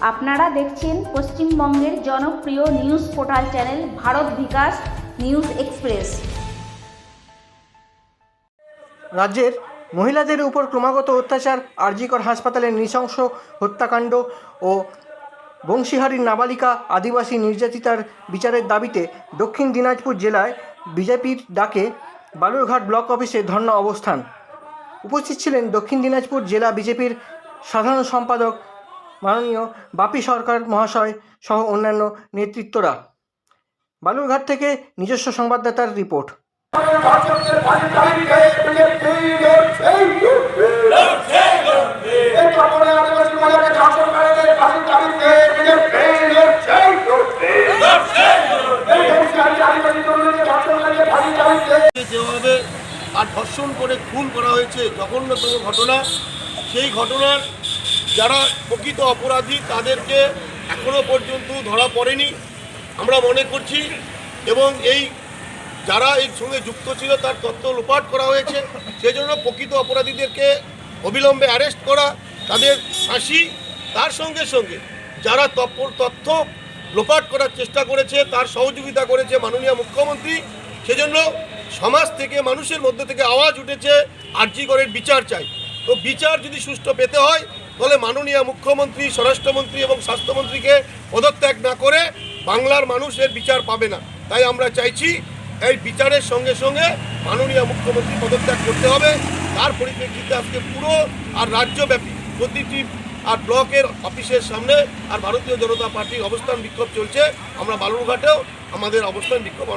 আপনারা দেখছেন পশ্চিমবঙ্গের জনপ্রিয় নিউজ পোর্টাল চ্যানেল ভারত বিকাশ নিউজ এক্সপ্রেস। রাজ্যের মহিলাদের উপর ক্রমাগত অত্যাচার, আরজিকর হাসপাতালের নৃশংস হত্যাকাণ্ড ও বংশীহারির নাবালিকা আদিবাসী নির্যাতিতার বিচারের দাবিতে দক্ষিণ দিনাজপুর জেলায় বিজেপির ডাকে বালুরঘাট ব্লক অফিসে ধর্ণা অবস্থান। উপস্থিত ছিলেন দক্ষিণ দিনাজপুর জেলা বিজেপির সাধারণ সম্পাদক মাননীয় বাপি সরকার মহাশয় সহ অন্যান্য নেতৃত্বরা। বালুরঘাট থেকে নিজস্ব সংবাদদাতার রিপোর্ট। যেভাবে আর ধর্ষণ করে খুন করা হয়েছে, জঘন্যতম ঘটনা, সেই ঘটনার যারা প্রকৃত অপরাধী তাদেরকে এখনো পর্যন্ত ধরা পড়েনি আমরা মনে করছি, এবং এই যারা এর সঙ্গে যুক্ত ছিল তার তথ্য লোপাট করা হয়েছে। সেজন্য প্রকৃত অপরাধীদেরকে অবিলম্বে অ্যারেস্ট করা, তাদের ফাঁসি, তার সঙ্গে সঙ্গে যারা তথ্য লোপাট করার চেষ্টা করেছে তার সহযোগিতা করেছে মাননীয় মুখ্যমন্ত্রী। সেজন্য সমাজ থেকে, মানুষের মধ্যে থেকে আওয়াজ উঠেছে আরজিকরের বিচার চাই। তো বিচার যদি সুষ্ঠু পেতে হয় তাহলে মাননীয় মুখ্যমন্ত্রী, স্বরাষ্ট্রমন্ত্রী এবং স্বাস্থ্যমন্ত্রীকে পদত্যাগ না করে বাংলার মানুষের বিচার পাবে না। তাই আমরা চাইছি এই বিচারের সঙ্গে সঙ্গে মাননীয় মুখ্যমন্ত্রী পদত্যাগ করতে হবে। তার পরিপ্রেক্ষিতে আজকে পুরো আর রাজ্যব্যাপী প্রতিটি আর ব্লকের অফিসের সামনে আর ভারতীয় জনতা পার্টির অবস্থান বিক্ষোভ চলছে। আমরা বালুরঘাটেও আমাদের অবস্থান বিক্ষোভ